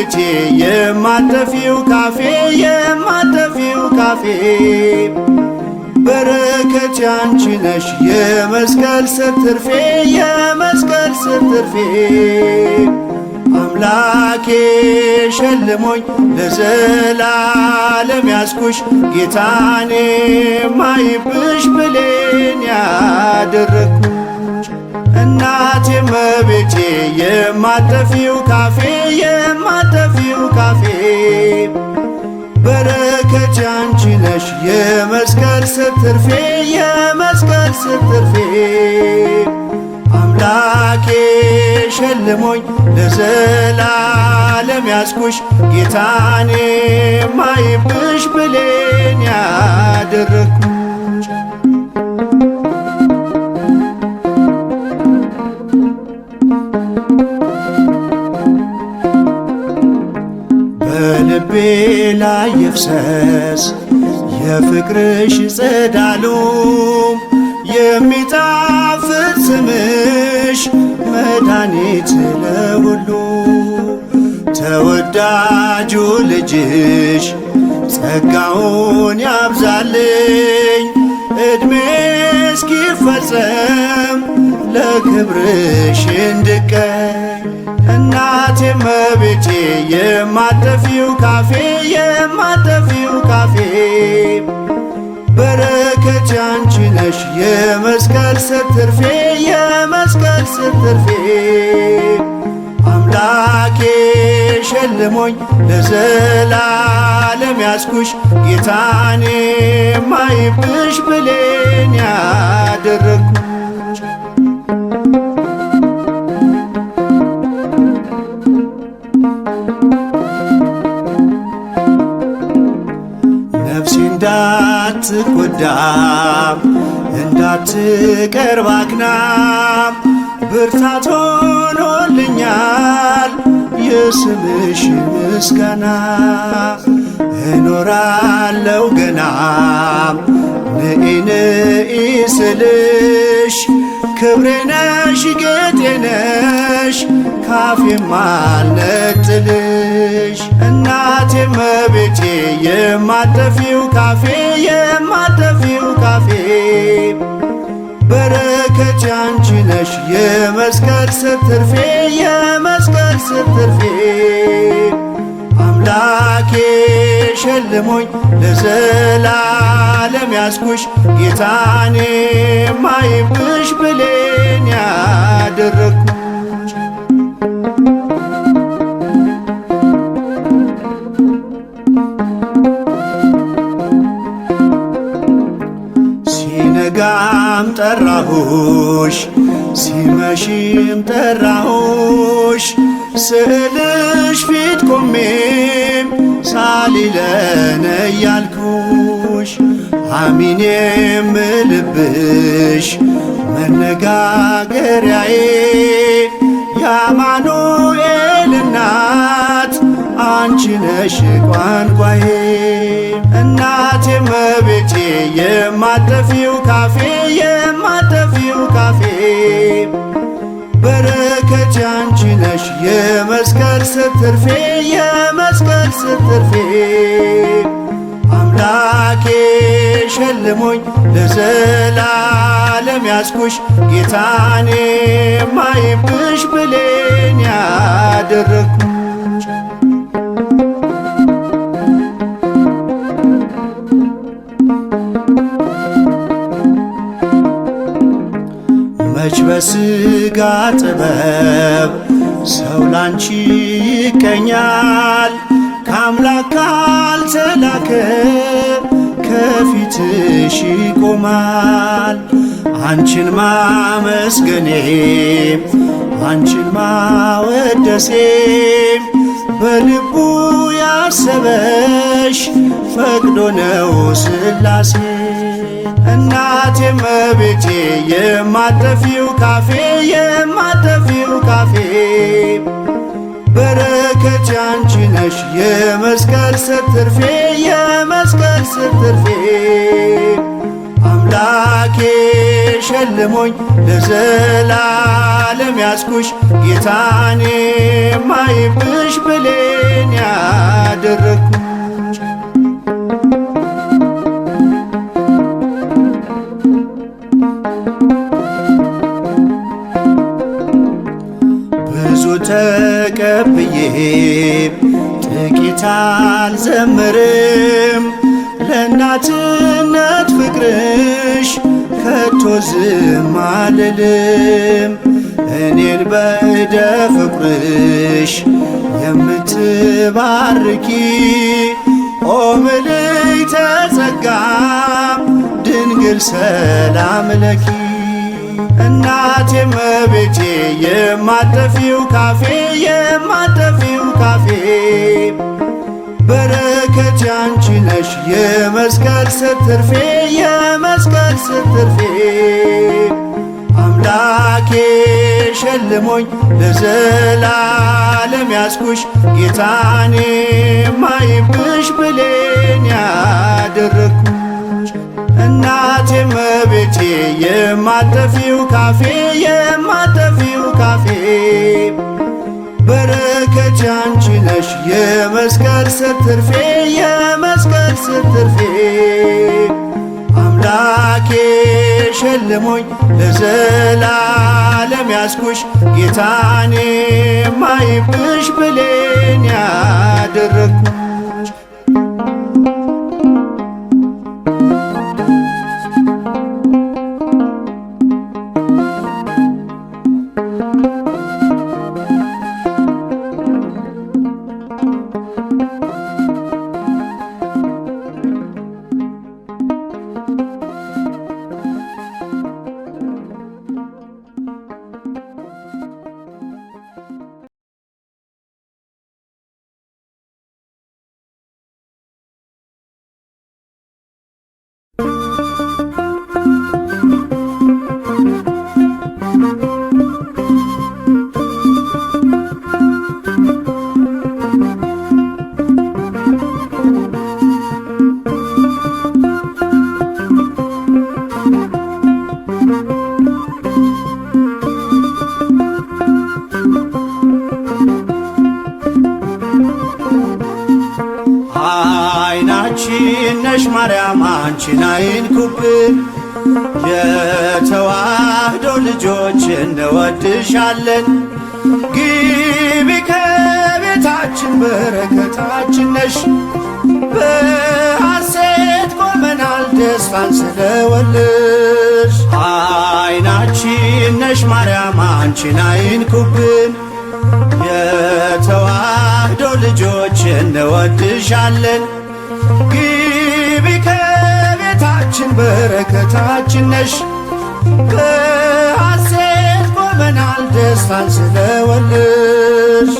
እመቤቴ የማጠፊው ካፌ የማጠፊው ካፌ በረከት ያንቺ ነሽ የመስቀል ስር ትርፌ የመስቀል ስር ትርፌ አምላኬ ሸልሞኝ ለዘላለም ያስኩሽ ጌታኔ ማይብሽ ብሌን ያደረግኩሽ እናቴ እመቤቴ የማጠፊው ካፌ የማጠፊው ካፌ በረከት ያንቺ ነሽ የመስቀል ስር ትርፌ የመስቀል ስር ትርፌ አምላኬ ሸልሞኝ ለዘላለም ያስኩሽ ጌታኔ ማይብሽ ብሌን ያደረግኩሽ በልቤ ላይ ይፍሰስ የፍቅርሽ ጸዳሉ የሚጣፍጥ ስምሽ መድኃኒት ለሁሉ ተወዳጁ ልጅሽ ጸጋውን ያብዛልኝ ዕድሜ እስኪፈጸም ለክብርሽ እንድቀኝ እናቴ እመቤቴ የማጠፊው ካፌ የማጠፊው ካፌ በረከት ያንቺ ነሽ የመስቀል ስር ትርፌ የመስቀል ስር ትርፌ አምላኬ ሸልሞኝ ለዘላለም ያስኩሽ ጌታኔ ማይብሽ ብሌን ያደረግኩሽ ነፍሴ እንዳትጎዳም እንዳትቀርብ አክናም ብርታት ሆኖልኛል የስምሽ ምስጋና እኖራለሁ ገናም ንኢ ንኢ ስልሽ ክብሬ ነሽ ጌጤ ነሽ ካፌም አልነጥልሽ እናቴ እመቤቴ የማጠፊው ካፌ የማጠፊው ካፌ በረከት ያንቺ ነሽ የመስቀል ስር ትርፌ የመስቀል ስር ትርፌ አምላኬ ሸልሞኝ ለዘላለም ያስኩሽ ጌታኔ ማይብሽ ብሌን ያደረግኩሽ ሲነጋም ጠራሁሽ ሲመሽም ጠራሁሽ ስዕልሽ ፊት ቆሜም ሳሊለነ እያልኩሽ አሚን የምልብሽ መነጋገሪያዬ የአማኑኤል እናት አንቺ ነሽ ቋንቋዬ እናቴ እመቤቴ የማጠፊው ካፌ የማጠፊው ካፌ በረከት ያንቺ ነሽ የመስቀል ስር ትርፌ የመስቀል ስር ትርፌ አምላኬ ሸልሞኝ ለዘላለም ያስኩሽ ጌታኔ ማይብሽ ብሌን ያደረግኩሽ መች በሥጋ ጥበብ ሰው ላንቺ ይቀኛል ከአምላክ ካልተላከ ከፊትሽ ይቆማል አንቺን ማመስገኔ አንቺን ማወደሴ በልቡ ያሰበሽ ፈቅዶ ነው ሥላሴ እናቴ እመቤቴ የማጠፊው ካፌ የማጠፊው ካፌ በረከት ያንቺ ነሽ የመስቀል ስር ትርፌ የመስቀል ስር ትርፌ አምላኬ ሸልሞኝ ለዘላለም ያስኩሽ ጌታኔ ማይብሽ ብሌን ብሌን ያደረግኩሽ። ብዙ ተቀብዬ ጥቂት አልዘምርም፣ ለእናትነት ፍቅርሽ ከቶ ዝም አልልም። እኔን በእደ ፍቅርሽ የምትባርኪ ኦ ምልዕተ ጸጋ ድንግል ሰላም ለኪ። እናቴ እመቤቴ የማጠፊው ካፌ የማጠፊው ካፌ በረከት ያንቺ ነሽ የመስቀል ስር ትርፌ የመስቀል ስር ትርፌ። አምላኬ ሸልሞኝ ለዘላለም ያስኩሽ ጌታኔ ማይብሽ ብሌን ያደረግኩሽ። እናቴ እመቤቴ የማጠፊው ካፌ የማጠፊው ካፌ በረከት ያንቺ ነሽ የመስቀል ስር ትርፌ የመስቀል ስር ትርፌ። አምላኬ ሸልሞኝ ለዘላለም ያስኩሽ ጌታኔ ማይብሽ ብሌን ያደረግኩሽ። አይናችን ነሽ ማርያም አንቺን አይንኩብን፣ የተዋህዶ ልጆች እንወድሻለን። ግቢ ከቤታችን በረከታችን ነሽ፣ በሐሴት ቆመናል ደስታን ስለወለድሽ። አይናችን ነሽ ማርያም አንቺን አይንኩብን፣ የተዋህዶ ልጆች እንወድሻለን። ግቢ ከቤታችን በረከታችን ነሽ፣ በሐሴት ቆመናል ደስታን ስለወለድሽ።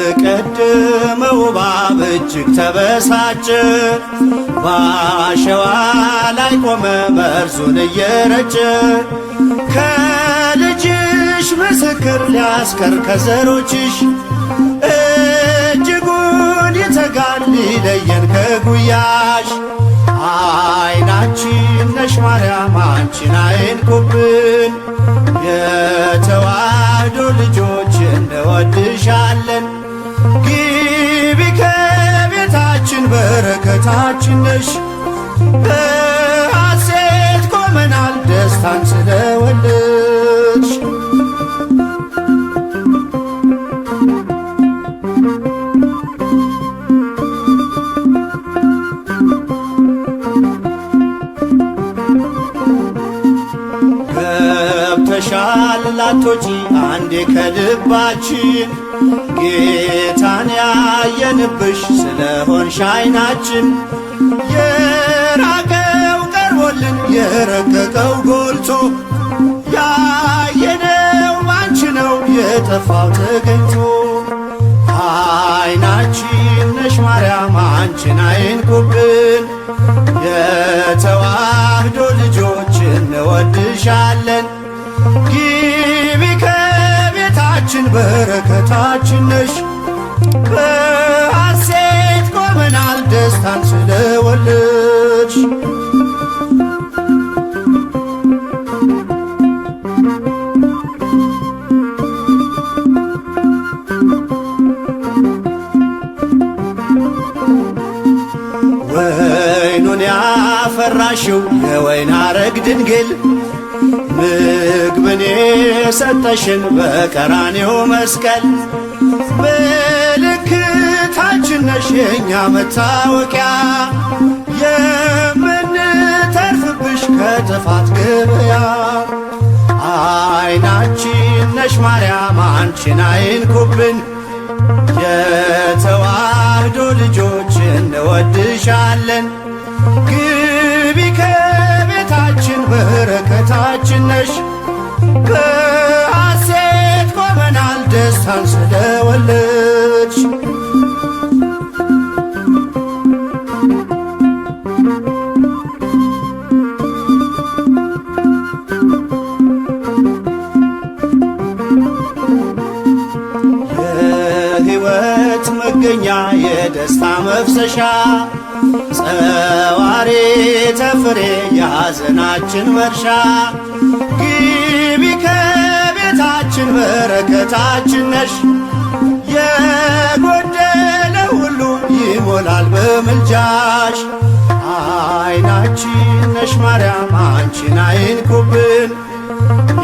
የቀደመው እባብ እጅግ ተበሳጨ፣ በአሸዋ ላይ ቆመ መርዙን እየረጨ። ከልጅሽ ምስክር ሊያስቀር ከዘሮችሽ፣ እጅጉን ይተጋል ሊለየን ከጉያሽ። አይናችን ነሽ ማርያም አንቺን አይንኩብን፣ የተዋህዶ ልጆች እንወድሻለን። ግቢ ከቤታችን በረከታችን ነሽ፣ በሐሴት ቆመናል ደስታን ስለወለድሽ። ገብተሻል ላቶጪ አንዴ ከልባችን፣ ጌታን ያየንብሽ ስለሆንሽ አይናችን። የራቀው ቀርቦልን የረቀቀው ጎልቶ፣ ያየነው ባንቺ ነው የጠፋው ተገኝቶ። አይናችን ነሽ ማርያም አንቺን አይንኩብን፣ የተዋህዶ ልጆች እንወድሻለን። ግቢ ከቤታችን በረከታችን ነሽ፣ በሐሴት ቆመናል ስለወለድሽ ወይኑን ያፈራሽው የወይን አረግ ድንግል ምግብን የሰጠሽን በቀራንዮ መስቀል ምልክታችን ነሽ የእኛ መታወቂያ የምንተርፍብሽ ከጥፋት ገበያ አይናችን ነሽ ማርያም አንቺን አይንኩብን የተዋህዶ ልጆች እንወድሻለን ግቢ ከቤታችን በረከታችን ነሽ በሐሴት ቆመናል ደስታን ስለወለድሽ የሕይወት መገኛ የደስታ መፍሰሻ ጸዋሪ ተፍሬ የሐዘናችን መርሻ ግቢ ከቤታችን በረከታችን ነሽ የጎደለ ሁሉ ይሞላል በምልጃሽ አይናችን ነሽ ማርያም አንቺን አይንኩብን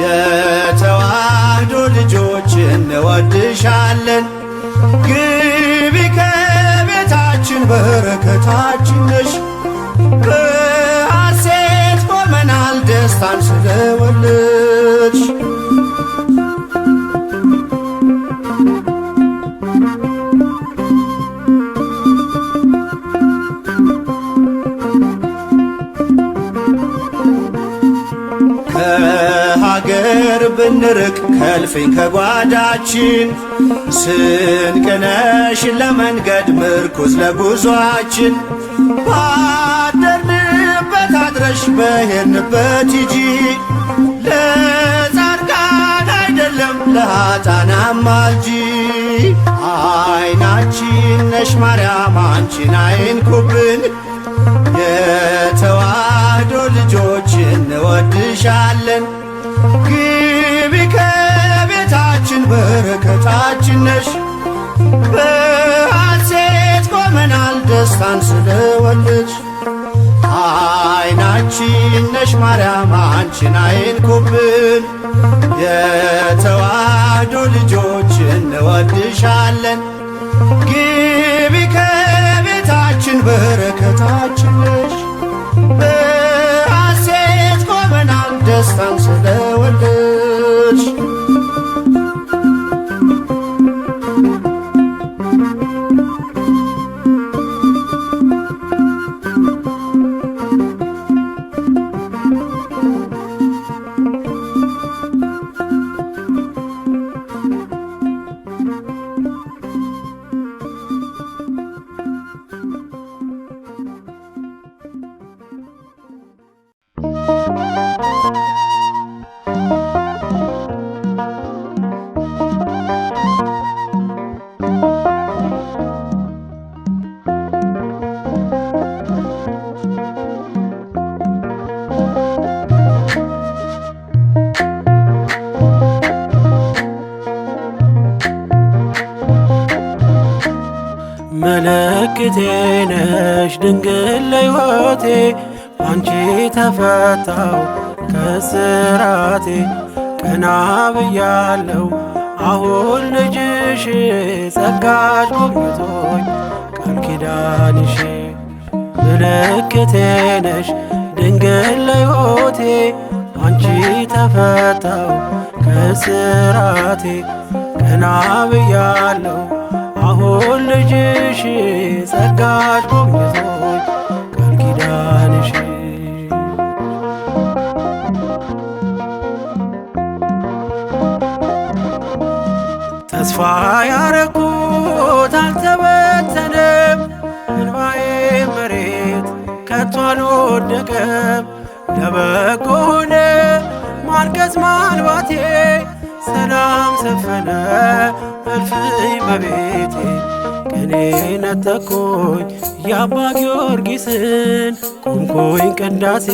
የተዋህዶ ልጆች እንወድሻለን ግቢ ከቤታችን በረከታችን ነሽ በሐሴት ቆመናል ደስታን ስለወለድሽ ከሀገር ብንርቅ ከልፍኝ ከጓዳችን ስንቅነሽ ለመንገድ ምርኩዝ ለጉዟችን ባደርንበት አድረሽ በሄድንበት ሂጂ ለጻድቃን አይደለም ለኃጥአን አማልጂ አይናችን ነሽ ማርያም አንቺን አይንኩብን የተዋህዶ ልጆች እንወድሻለን ግቢ ከቤታችን በረከታችን ነሽ በሐሴት ቆመናል ደስታን ስለወለድሽ አይናችን ነሽ ማርያም አንቺን አይንኩብን የተዋህዶ ልጆች እንወድሻለን ግቢ ከቤታችን በረከታችን ነሽ በሐሴት ቆመናል ደስታን ስለወለድሽ ምልክቴ ነሽ ድንግል ለሕይወቴ አንቺ ተፈታው ከስራቴ ቀና ብያለው አሁን ልጅሽ ጸጋሽ ጎብኝቶኝ ቃል ኪዳንሽ ምልክቴ ነሽ ድንግል ለሕይወቴ አንቺ ተፈታው ከስራቴ ቀና ብያለው አሁን ልጅሽ ጸጋሽ ጎብኝቶኝ ቃል ኪዳንሽ ተስፋ ያረኩት አልተበተነም እንባዬ መሬት ከቶ አልወደቀም ለበጎ ሆነ ማልቀስ ማልባቴ ሰላም ሰፈነ እልፍኝ በቤቴ ከኔ ነጠቆኝ የአባ ጊዮርጊስን ቆምኩኝ ቅዳሴ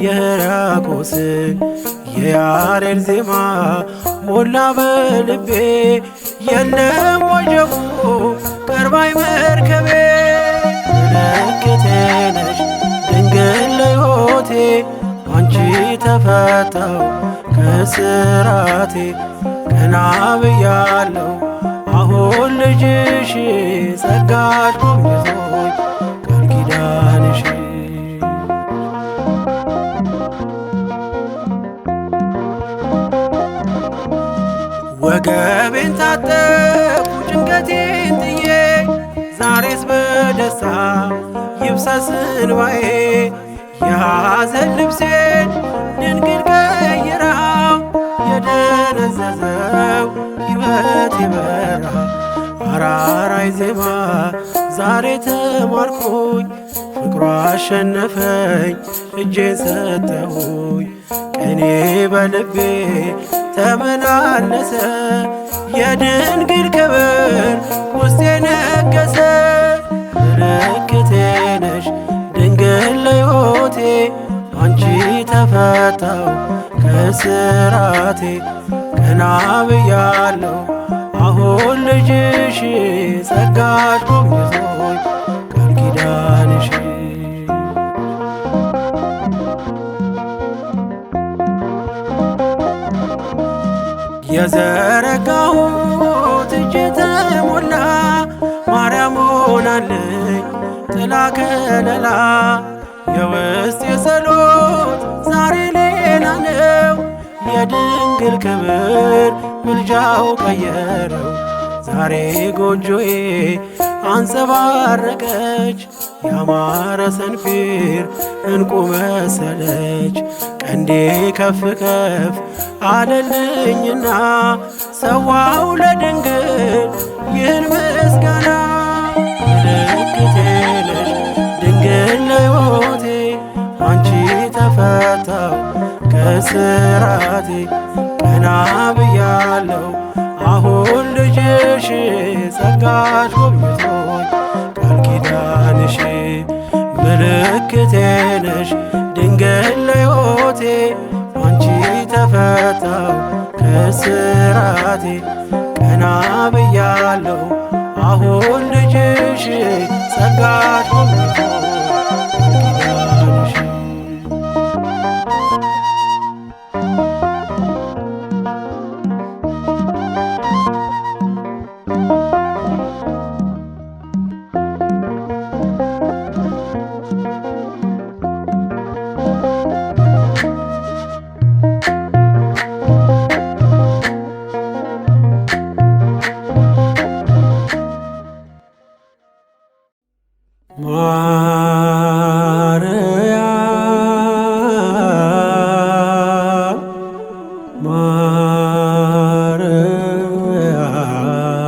የሕርያቆስን የያሬድ ዜማ ሞላ በልቤ የለም ወጀቡ ቀርባይ መርከቤ ምልክቴ ነሽ ድንግል ለሕይወቴ አንቺ ተፈታው ከስራቴ ቀና ብያለው አሁን ልጅሽ ጸጋሽ ጎብኝቶኝ ቃል ኪዳንሽ ወገቤን ታጠቅኩ ጭንቀቴን ጥዬ ዛሬስ በደስታ ይብሰስ እንባዬ የሐዘን ልብሴን ድንግል ቀይራው የደነዘዘው ሕይወት ይበራ አራራይ ዜማ ዛሬ ተማርኩኝ ፍቅሯ አሸነፈኝ እጄን ሰጠሁኝ ቀኔ በልቤ ተመላለሰ የድንግል ክብር ውስጤ ነገሰ ምልክቴ ነሽ ድንግል ለሕይወቴ አንቺ ተፈታው ከስራቴ ቀና ብያለው አሁን ልጅሽ ጸጋሽ ጎብኝቶኝ ቃል ኪዳንሽ የዘረጋሁት እጄ ተሞላ ማርያም ሆናለኝ ጥላ ከለላ የውስጥ የጸሎት ዛሬ ሌላ ነው የድንግል ክብር ምልጃው ቀየረው ዛሬ ጎጆዬ አንጸባረቀች ያማረ ሰንፔር እንቁ መሰለች ቀንዴ ከፍ ከፍ አለልኝና ሰዋው ለድንግል ይህን ምስጋና ምልክቴ ነሽ ድንግል ለሕይወቴ አንቺ ተፈታው ከስራቴ ቀና ብያለው አሁን ልጅሽ ጸጋሽ ጎብኝቶኝ ቃል ኪዳንሽ ምልክቴ ነሽ ድንግል ለሕይወቴ አንቺ ተፈታው ከስራቴ ቀና ብያለው አሁን ልጅሽ ጸጋሽ ጎብኝቶኝ ኪዳንሽ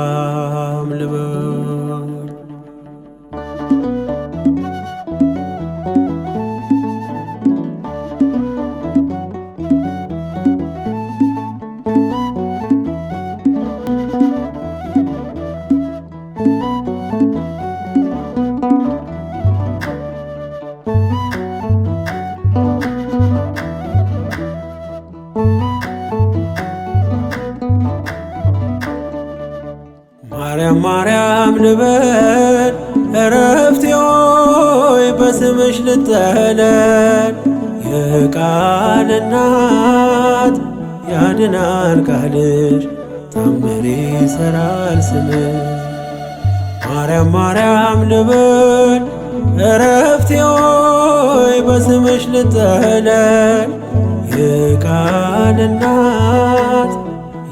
ማርያም ልበል ማርያም ልበል እረፍቴ ሆይ በስምሽ ልጠለል የቃል እናት ያድናል ቃልሽ ታምር ይሠራል ስምሽ ማርያም ልበል እረፍቴ ሆይ በስምሽ ልጠለል የቃል እናት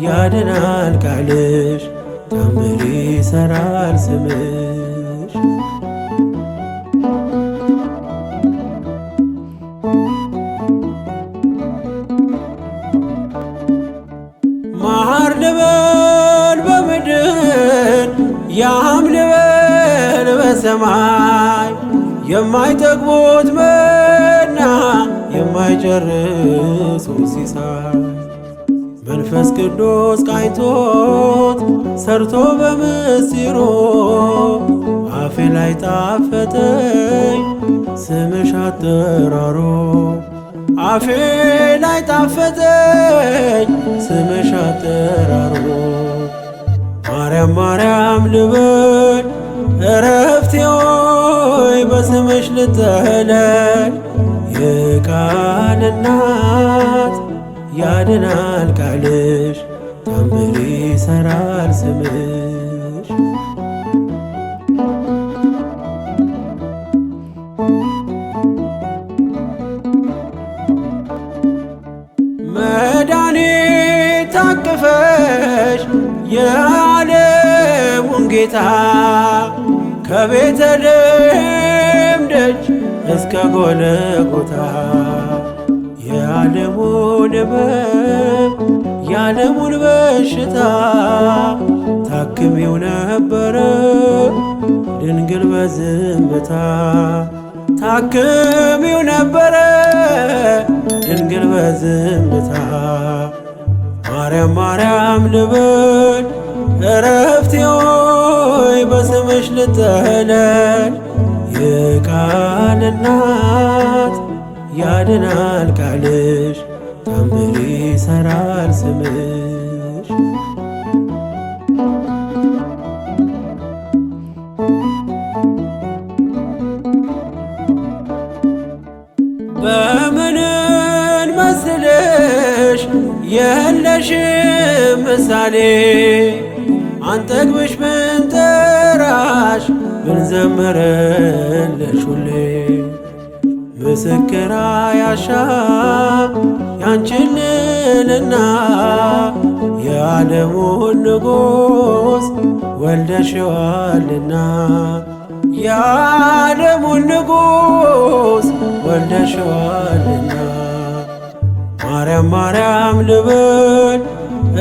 ያድናል ቃልሽ ታምር ይሠራል ስምሽ ማር ልበል በምድር ያም ልበል በሰማይ የማይጠግቡት መና የማይጨርሱት ሲሳይ መንፈስ ቅዱስ ቃኝቶት ሰርቶ በምስጢሩ አፌ ላይ ጣፈጠኝ ስምሽ አጠራሩ አፌ ላይ ጣፈጠኝ ስምሽ አጠራሩ ማርያም ማርያም ልበል እረፍቴ ሆይ በስምሽ ልጠለል የቃል እናት ያድናል ቃልሽ ታምር ይሰራል ስምሽ መድኃኒት ታቅፈሽ የዓለሙን ጌታ ከቤተልሔም ደጅ እስከ ጎልጎታ የዓለሙን ሕመም የዓለሙን በሽታ ታክሚው ነበረ ድንግል በዝምታ ታክሚው ነበረ ድንግል በዝምታ ማርያም ማርያም ልበል እረፍቴ ሆይ በስምሽ ልጠለል የቃል እናት ያድናል ቃልሽ ታምር ይሰራል ስምሽ በምንን መስልሽ የለሽም ምሳሌ አንጠግብሽ ብንጠራሽ ብንዘምርልሽ ሁሌ ምስክር አያሻም ያንቺን ልዕልና የዓለሙን ንጉሥ ወልደሽዋልና የዓለሙን ንጉሥ ወልደሽዋልና ማርያም ማርያም ልበል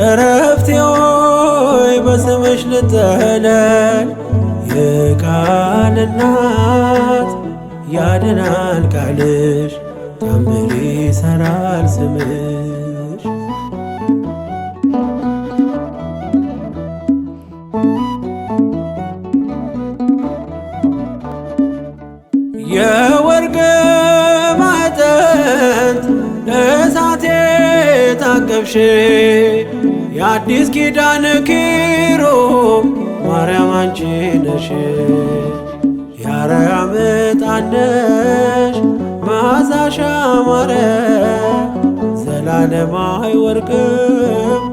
እረፍቴ ሆይ በስምሽ ልጠለል የቃል እናት ያድናል ቃልሽ ታምር ይሰራል ስምሽ የወርቅ ማዕጠንት እሳቴ ታቀፍሽ የአዲስ ኪዳን ኪሩብ ማርያም አንቺ ነሽ የአርያም ዕጣን ነሽ መዓዛሽ ያማረ ዘላለም አይወርቅም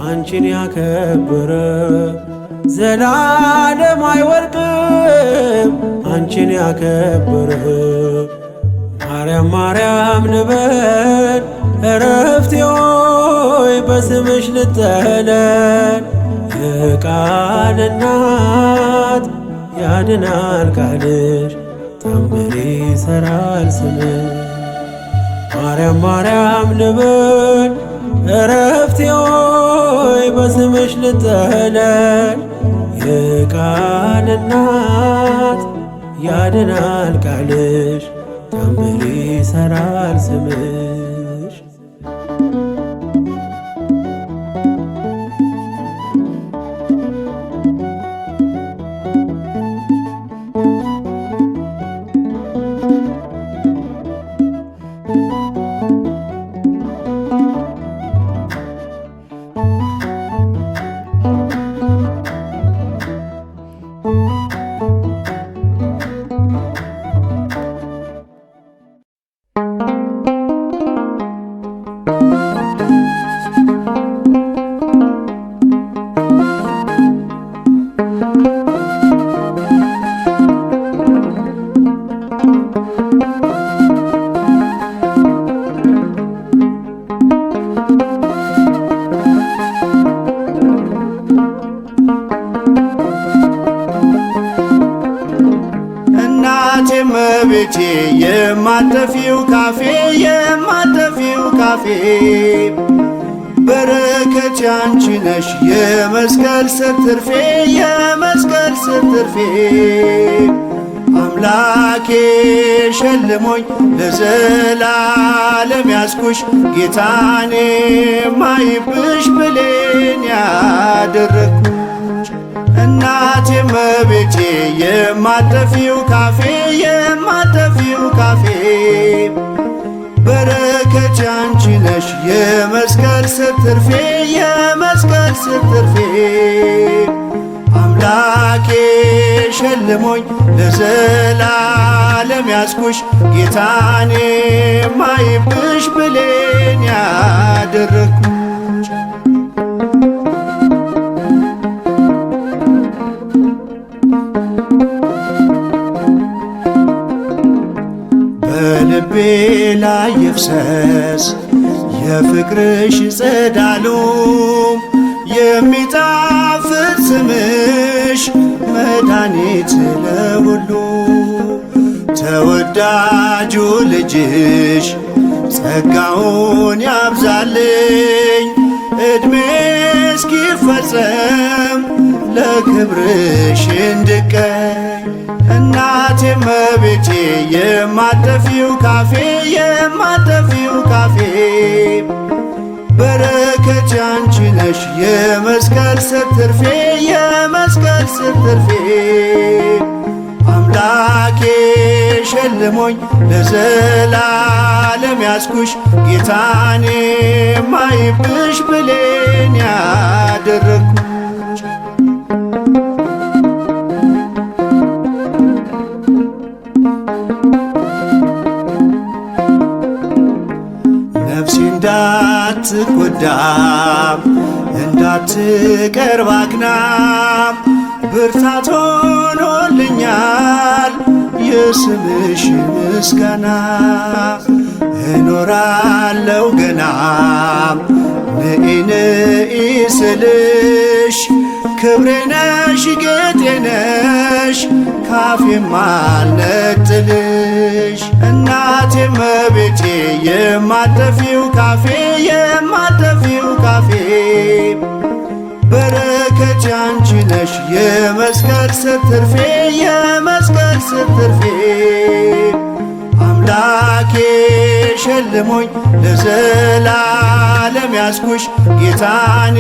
አንቺን ያከበረ ዘላለም አይወርቅም አንቺን ያከበረ ማርያም ማርያም ልበል እረፍቴ ሆይ በስምሽ ልጠለል የቃል እናት ያድናል ቃልሽ ታምር ይሰራል ስምሽ ማርያም ማርያም ልበል እረፍቴ ሆይ በስምሽ ልጠለል የቃል እናት ያድናል ቃልሽ ታምር ይሰራል ስምሽ እመቤቴ የማጠፊው ካፌ የማጠፊው ካፌ በረከት ያንቺ ነሽ የመስቀል ስር ትርፌ የመስቀል ስር ትርፌ አምላኬ ሸልሞኝ ለዘላለም ያስኩሽ ጌታኔ ማይብሽ ብሌን ያደረግኩሽ እናቴ እመቤቴ የማጠፊው ካፌ የማጠፊው ካፌ በረከት ያንቺ ነሽ የመስቀል ስር ትርፌ የመስቀል ስር ትርፌ አምላኬ ሸልሞኝ ለዘላለም ያስኩሽ ጌታኔ ማይብሽ ብሌን ያደረግኩሽ በልቤ ላይ ይፍሰስ የፍቅርሽ ጸዳሉ የሚጣፍጥ ስምሽ መድኃኒት ለሁሉ ተወዳጁ ልጅሽ ጸጋውን ያብዛልኝ ዕድሜ እስኪፈጸም ለክብርሽ እንድቀኝ እናቴ እመቤቴ የማጠፊው ካፌ የማጠፊው ካፌ በረከት ያንቺ ነሽ የመስቀል ስር ትርፌ የመስቀል ስር ትርፌ አምላኬ ሸልሞኝ ለዘላለም ያስኩሽ ጌታኔ ማይብሽ ብሌን ያደረግኩሽ ነፍሴ እንዳትጎዳም እንዳትቀር ባክናም ብርታት ሆኖልኛል የስምሽ ምስጋና እኖራለሁ ገናም ንኢ ንኢ ስልሽ ክብሬ ነሽ ጌጤ ነሽ ካፌም አልነጥልሽ እናቴ እመቤቴ የማጠፊው ካፌ የማጠፊው ካፌ በረከት ያንቺ ነሽ የመስቀል ስር ትርፌ የመስቀል ስር ትርፌ አምላኬ ሸልሞኝ ለዘላለም ያስኩሽ ጌታኔ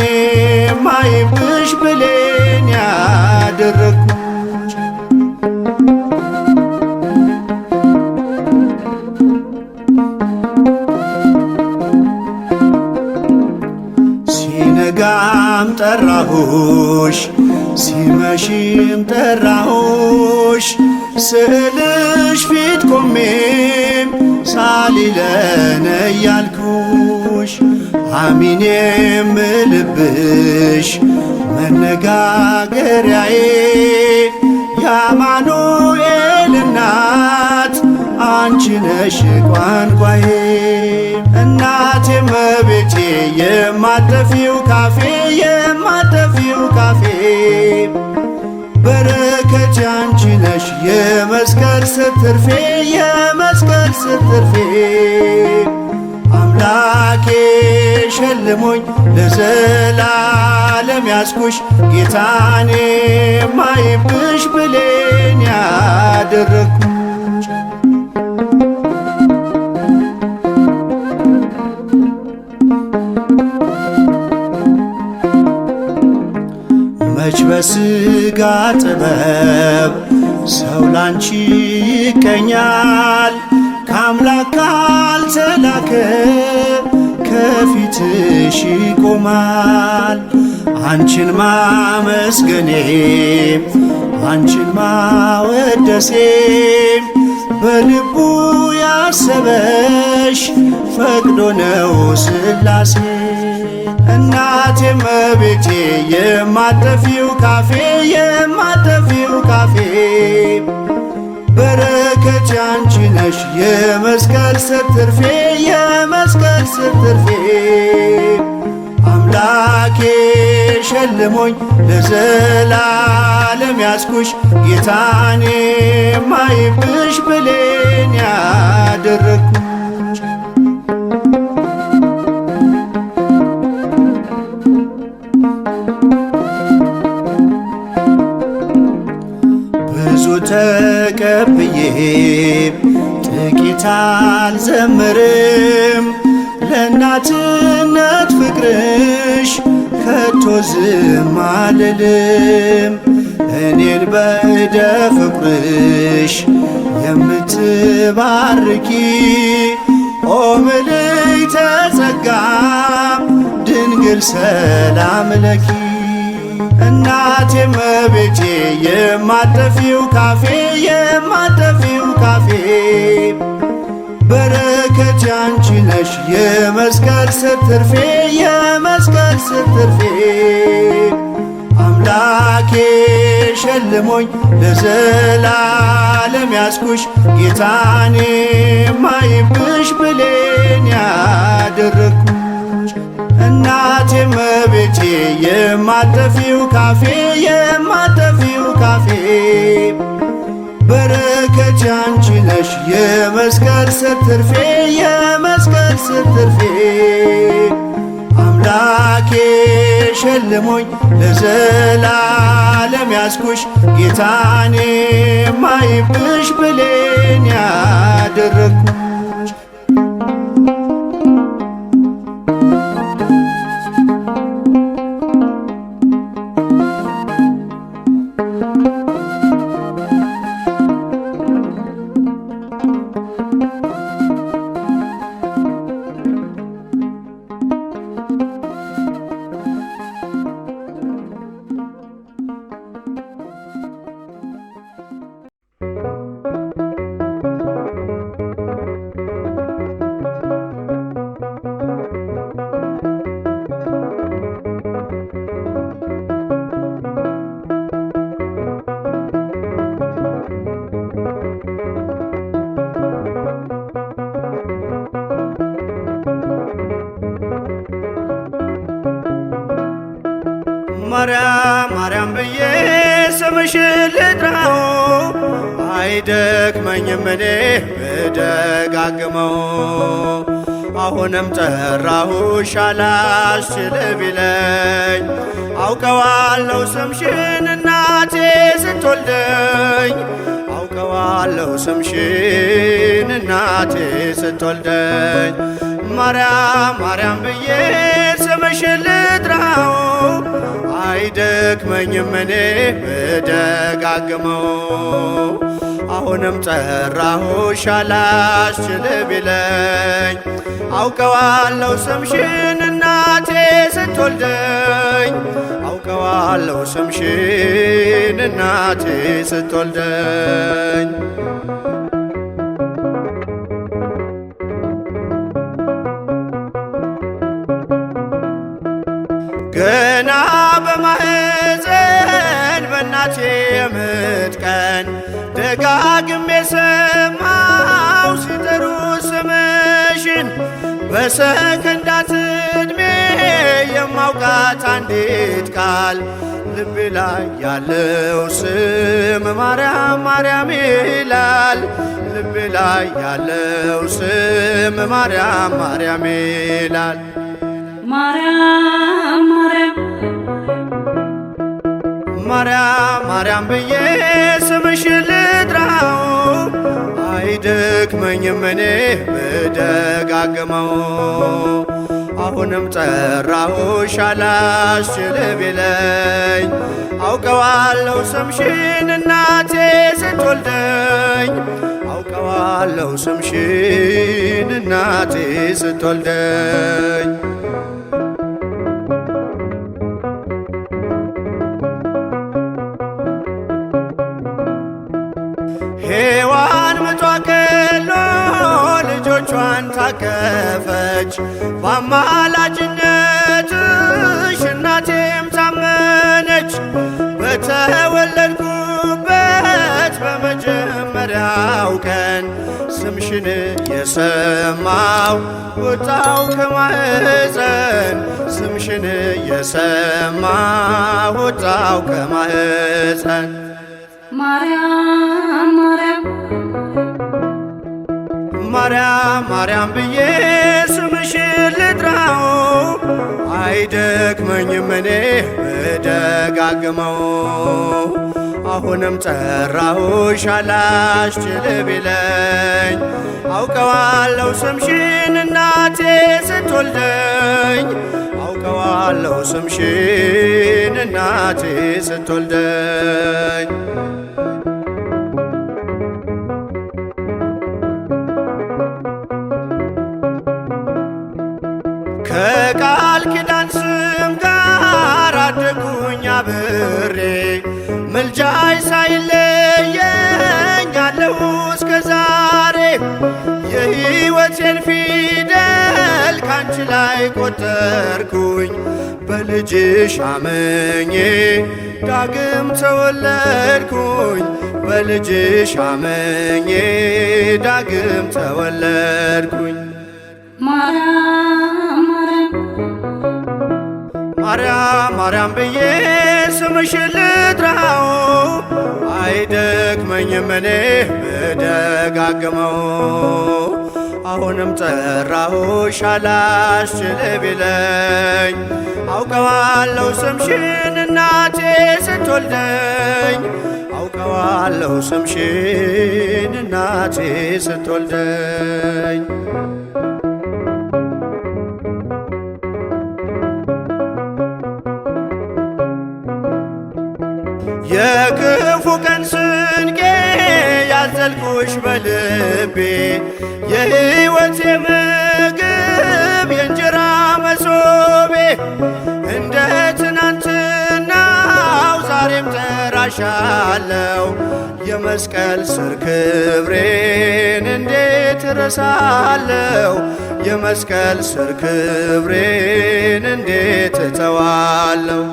ማይብሽ ብሌን ያደረግኩሽ ሲነጋም ጠራሁሽ ሲመሽም ጠራሁሽ ስዕልሽ ፊት ቆሜም ሳሊለነ እያልኩሽ አሚን የምልብሽ መነጋገሪያዬ የአማኑኤል እናት አንቺ ነሽ ቋንቋዬ እናቴ እመቤቴ የማጠፊው ካፌ የማጠፊው ካፌ በረከት ያንቺ ነሽ የመስቀል ስር ትርፌ የመስቀል ስር ትርፌ አምላኬ ሸልሞኝ ለዘላለም ያስኩሽ ጌታኔ ማይብሽ ብሌን ያደረግኩሽ መች በሥጋ ጥበብ ሰው ላንቺ ይቀኛል ከአምላክ ካልተላከ ከፊትሽ ይቆማል አንቺን ማመስገኔም አንቺን ማወደሴም በልቡ ያሰበሽ ፈቅዶ ነው ሥላሴ እናቴ እመቤቴ የማጠፊው ካፌ የማጠፊው ካፌ በረከት ያንቺ ነሽ የመስቀል ስር ትርፌ የመስቀል ስር ትርፌ አምላኬ ሸልሞኝ ለዘላለም ያስኩሽ ጌታኔ ማይብሽ ብሌን ያደረግኩሽ ብዙ ተቀብዬ ጥቂት አልዘምርም ለእናትነት ፍቅርሽ ከቶ ዝም አልልም። እኔን በእደ ፍቅርሽ የምትባርኪ ኦ ምልዕተ ጸጋ ድንግል ሰላም ለኪ። እናቴ እመቤቴ የማጠፊው ካፌ የማጠፊው ካፌ በረከት ያንቺ ነሽ የመስቀል ስር ትርፌ የመስቀል ስር ትርፌ። አምላኬ ሸልሞኝ ለዘላለም ያስኩሽ ጌታኔ ማይብሽ ብሌን ያደረግኩሽ። እናቴ እመቤቴ የማጠፊው ካፌ የማጠፊው ካፌ በረከት ያንቺ ነሽ የመስቀል ስር ትርፌ የመስቀል ስር ትርፌ። አምላኬ ሸልሞኝ ለዘላለም ያስኩሽ ጌታኔ ማይብሽ ብሌን ያደረግኩሽ። ማርያም ማርያም ብዬ ስምሽን ልጥራው አይደክመኝም እኔ ብደጋግመው። አሁንም ጠራሁሽ አላስችል ቢለኝ አውቀዋለሁ ስምሽን እናቴ ስትወልደኝ አውቀዋለሁ ስምሽን እናቴ ስትወልደኝ። ማርያም ማርያም ብዬ ስምሽን ልጥራው አይደክመኝም እኔ ብደጋግመው። አሁንም ጠራሁሽ አላስችል ቢለኝ አውቀዋለሁ ስምሽን እናቴ ስትወልደኝ አውቀዋለሁ ስምሽን እናቴ ስትወልደኝ። ገና በማህፀን በእናቴ የምጥ ቀን ደጋግሜ ሰማው ሲጠሩ ስምሽን በሰከንዳት ዕድሜ የማውቃት አንዲት ቃል ልቤ ላይ ያለው ስም ማርያም ማርያም ይላል። ልቤ ላይ ያለው ስም ማርያም ማርያም ይላል። ማርያም ማርያም ማርያም ማርያም ብዬ ስምሽን ልጥራው አይደክመኝም እኔ ብደጋግመው። አሁንም ጠራሁሽ አላስችል ቢለኝ አውቀዋለሁ ስምሽን እናቴ ስትወልደኝ አውቀዋለሁ ስምሽን እናቴ ስትወልደኝ። ሔዋን ምጧ ቀሎ ልጆቿን ታቀፈች በአማላጅነትሽ እናቴም ታመነች። በተወለድኩበት በመጀመሪያው ቀን ስምሽን የሰማው ወጣው ከማህፀን ስምሽን የሰማው ወጣው ከማህፀን። ማርያም ማርያም ማርያም ማርያም ብዬ ስምሽን ልጥራው አይደክመኝም እኔ ብደጋግመው። አሁንም ጠራሁሽ አላስችል ቢለኝ አውቀዋለሁ ስምሽን እናቴ ስትወልደኝ አውቀዋለሁ ስምሽን እናቴ ስትወልደኝ ከቃል ኪዳን ስም ጋር አደጉኝ አብሬ ምልጃይ ሳይለየኝ አለሁ እስከ ዛሬ የሕይወቴን ፊደል ካንቺ ላይ ቆጠርኩኝ በልጅሽ አመኜ ዳግም ተወለድኩኝ በልጅሽ አመኜ ዳግም ተወለድኩኝ ማርያም ማርያም ብዬ ስምሽን ልጥራው አይደክመኝም እኔ ብደጋግመው አሁንም ጠራሁሽ አላስችል ቢለኝ አውቀዋለሁ ስምሽን እናቴ ስትወልደኝ አውቀዋለሁ ስምሽን እናቴ ስትወልደኝ የክፉ ቀን ስንቄ ያዘልኩሽ በልቤ የሕይወቴ ምግብ የእንጀራ መሶቤ እንደ ትናንትናው ዛሬም ጠራሻለው የመስቀል ስር ክብሬን እንዴት እረሳለው የመስቀል ስር ክብሬን እንዴት እተዋለው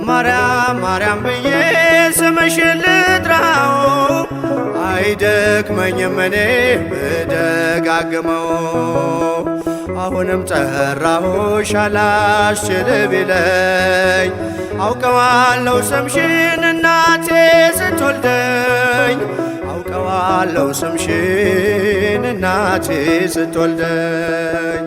ማርያም ማርያም ብዬ ስምሽን ልጥራው አይደክመኝም እኔ ብደጋግመው አሁንም ጠራሁሽ አላስችል ቢለኝ አውቀዋለሁ ስምሽን እናቴ ስትወልደኝ አውቀዋለሁ ስምሽን እናቴ ስትወልደኝ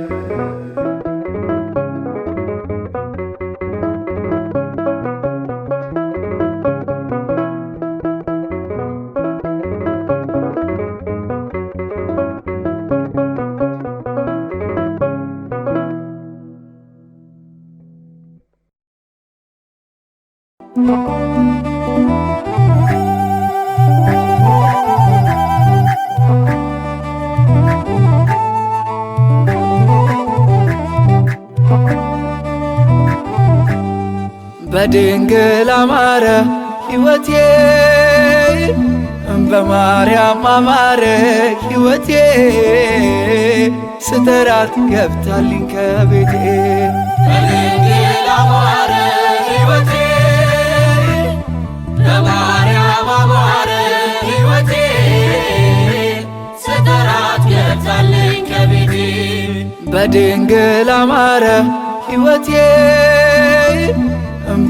በድንግል አማረ ሕይወቴ በማርያም አማረ ሕይወቴ ስጠራት ገብታልኝ ከቤቴ በድንግል አማረ ሕይወቴ በማርያም አማረ ሕይወቴ ስጠራት ገብታልኝ ከቤቴ በድንግል አማረ ሕይወቴ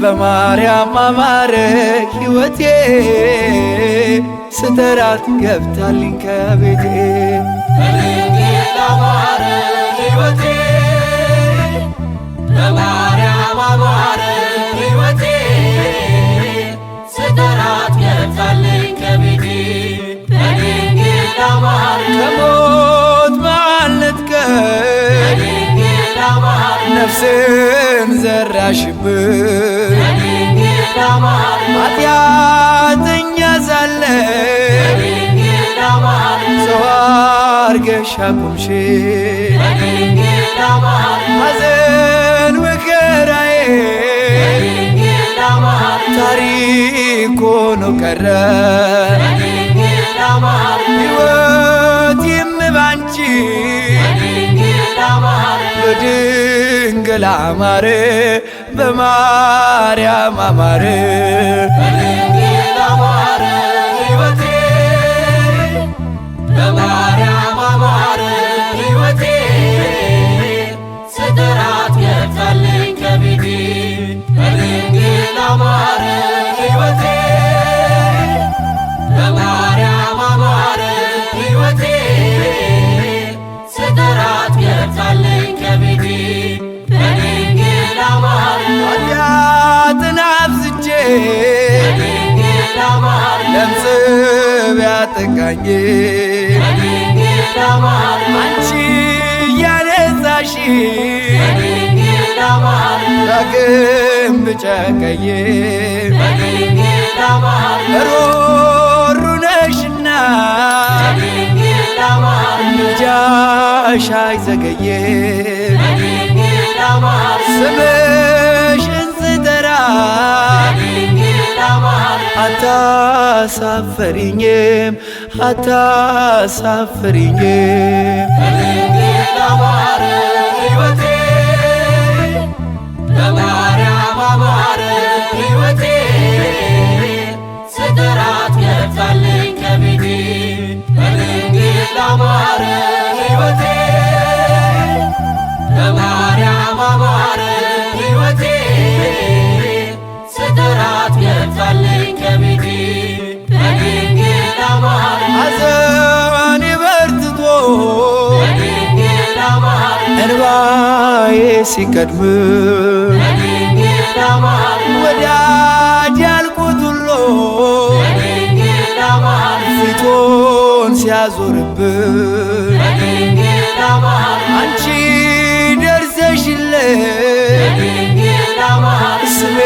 በማርያም አማረ ሕይወቴ ስጠራት ገብታልኝ ከቤቴ በድንግል አማረ ሕይወቴ በማርያም አማረ ሕይወቴ ስጠራት ገብታልኝ ከቤቴ በድንግል አማረ ከሞት ማልነጥቀኝ በድንግል አማረ ነፍስን ዘራሽብኝ በድንግል አማረ ኃጢአተኛ ሳለሁ በድንግል አማረ ሰው አርገሽ አቆምሽኝ በድንግል አማረ ሐዘን መከራዬ በድንግል አማረ ታሪክ ሆኖ ቀረ በድንግል አማረ ሕይወቴም ባንቺ በድንግል አማረ በድንግል አማረ በማርያም አማረ በድንግል አማረ ሕይወቴ በማርያም አማረ ሕይወቴ ስጠራት ገብታልኝ ከቤቴ በድንግል አማረ ሕይወቴ በማርያም አማረ ሕይወቴ ስጠራት ገብታልኝ ከቤቴ በድንግል አማረ ኃጢአትን አብዝቼ በድንግል አማረ ለምጽ ቢያጠቃኝ አንቺ ያነሳሽ ዳግም ብጨቀይ ሮሩ ነሽና ምልጃሽ አይዘገይም ስምሽን ስጠራ አታሳፍሪኝም አታሳፍሪኝም ሕይወቴ በማርያም አማረ ሕይወቴ ስጠራት ገብታለኝ ከቤቴ በድንግል አማረ ሕይወቴ በማርያም አማረ ሕይወቴ ስጠራት ገብታለኝ ከቤቴ በድንግል አማረ ሐዘኔ በርትቶ በድንግል አማረ እንባዬ ሲቀድም በድንግል አማረ ወዳጅ ያልኩት ሁሉ በድንግል አማረ ፊቱን ሲያዞርብን በድንግል አማረ አንቺ ደርሰሽልኝ በድንግል አማረ ስሜ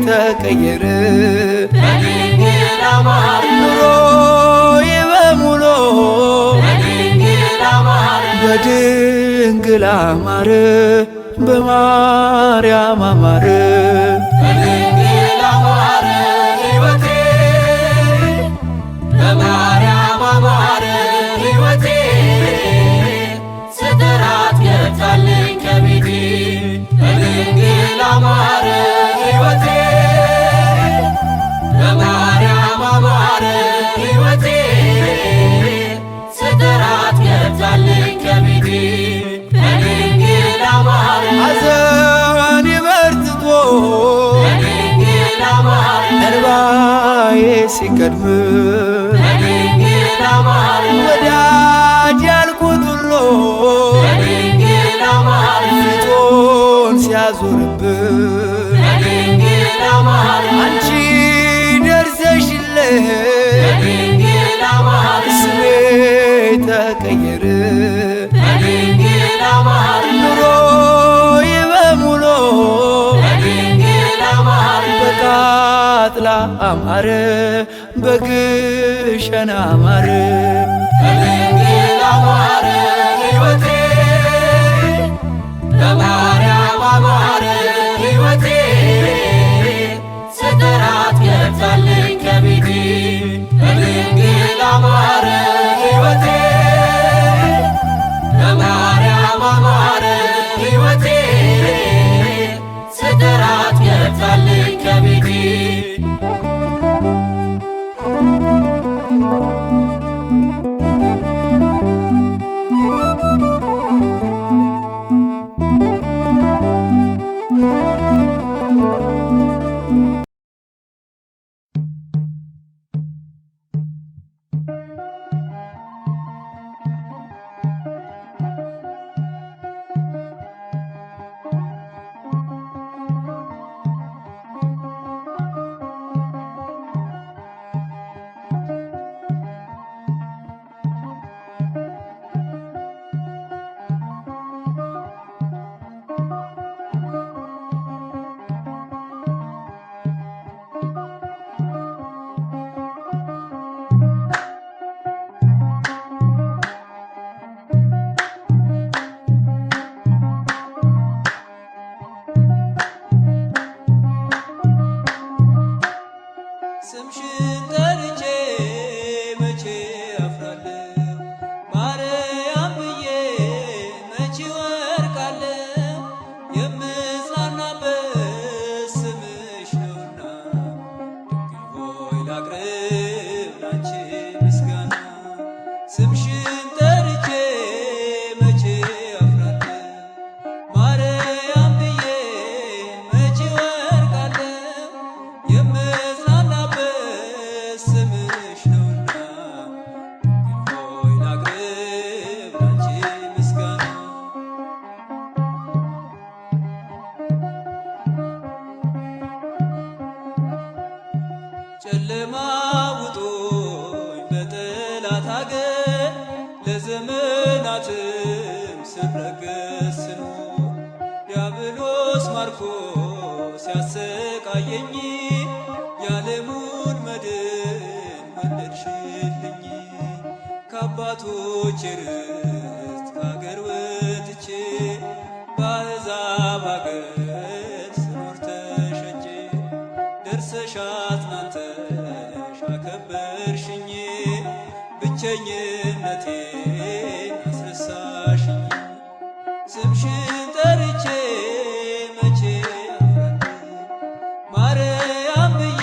ተቀየረ በድንግል አማረ ኑሮዬ በሙሉ በድንግል አማረ በድንግል አማረ በማርያም አማረ በድንግል አማረ ሕይወቴ በማርያም አማረ ሕይወቴ ስጠራት ገብታለኝ ከቤቴ በድንግል አማረ ሕይወቴ በማርያም አማረ ሕይወቴ ስጠራት ገብታለኝ ከቤቴ በድንግል አማረ ሐዘኔ በርትቶ በድንግል አማረ እንባዬ ሲቀድም በድንግል አማረ ወዳጅ ያልኩት ሁሉ በድንግል አማረ ፊቱን ሲያዞርብን በድንግል አማረ አንቺ ደርሰሽልኝ በድንግል አማረ ስሜ ተቀየረ በድንግል አማረ ኑሮዬ በሙሉ በድንግል አማረ በቃጥላ አማረ በግሸን አማረ በድንግል አማረ ሕይወቴ በማርያም አማረ ሕይወቴ ስጠራት ገብታለኝ ከቤቴ በድንግል አማረ ሕይወቴ በማርያም አማረ ሕይወቴ ስጠራት ገብታለኝ ከቤቴ ለዘመናትም ስረገዝ ስኖር ዲያብሎስ ማርኮ ሲያሰቃየኝ የዓለሙን መድን ወለድሽልኝ። ከአባቶቼ ርስት ከአገር ወጥቼ በአሕዛብ አገር ስኖር ተሸጬ ደርሰሽ አጽናንተሽ አከበርሽኝ ብቸኝነቴን አስረሳሽኝ። ስምሽን ጠርቼ መቼ አፍራለሁ ማርያም ብዬ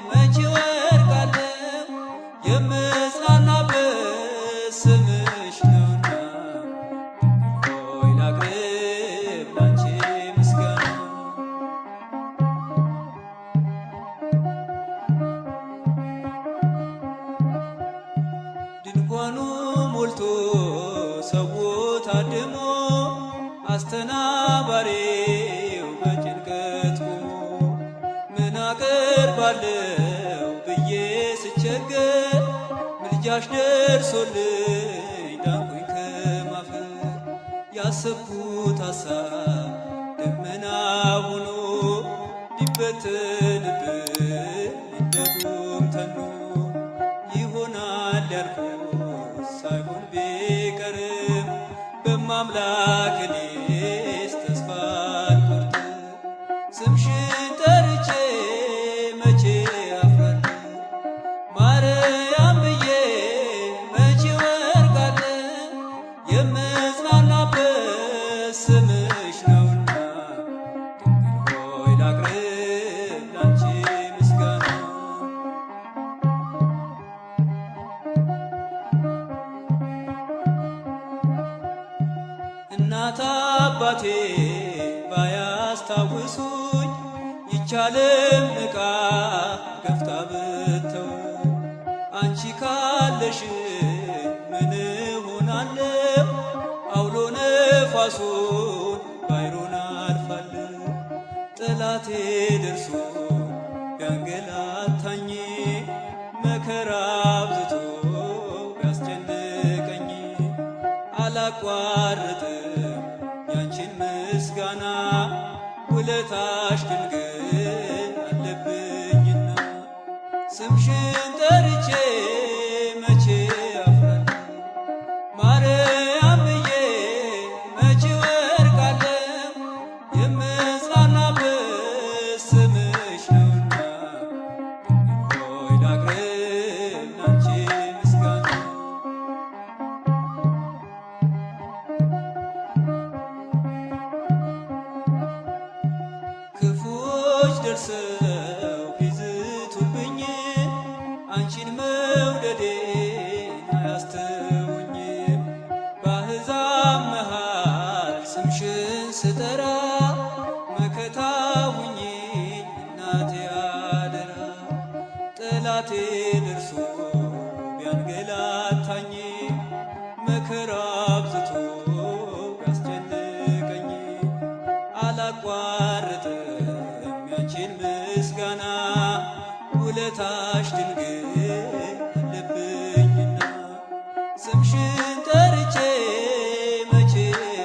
መቼ ወድቃለሁ የምጽናናበት ስምሽ ነውና ሆይ ላቅርብ ላንቺ ምስጋና። ድንኳኑ ሞልቶ ሰው ታድሞ አስተናባሪው በጭንቀት ቆሞ ምን አቀርባለሁ ብዬ ስቸገር ምልጃሽ ደርሶልኝ ዳንኩኝ ከማፈር። ያሰብኩት ሐሳብ ደመና ሆኖ ሊበተንብኝ እንደጉም ተኖ ይሆናል ያልኩት ሳይሆን ቢቀርም በማምላክ እኔስ ተስፋ አልቆርጥም። ስምሽን ጠርቼ መቼ አፍራለሁ ማርያም ብዬ መቼ ወድቃለሁ የምጽናናበት ስምሽ ነውና ድንግል ሆይ ላቅርብ ላንቺ ምስጋና። እናት አባቴ ባያስታውሱኝ ይቻለም ንቃ ገፍታ ብተው አንቺ ካለሽ ምን እሆናለሁ? አውሎ ነፋሱን ባይሮን አልፋለሁ። ጠላቴ ደርሶ ቢያንገላታኝ መከራ አብዝቶ ቢያስጨንቀኝ አላቋርጥም ያንቺን ምስጋና ውለታሽ ድንግል አለብኝና። ስምሽን ጠርቼ መቼ አፍራለሁ ማርያም ብዬ መቼ ወድቃለሁ የምጽናናበት ስምሽ ነውና ድንግል ሆይ ላቅርብ ላንቺ ምስጋና። ክፉዎች ደርሰው ቢዝቱብኝ አንቺን መውደዴን አያስተውኝም። በአሕዛብ መሃል ስምሽን ስጠራ መከታ ሁኚኝ እናቴ አደራ። ጠላቴ ደርሶ ቢያንገላታኝ መከራ አብዝቶ ቢያስጨንቀኝ አላቋርጥም ያንቺን ምስጋና ውለታሽ ድንግል አለብኝና። ስምሽን ጠርቼ መቼ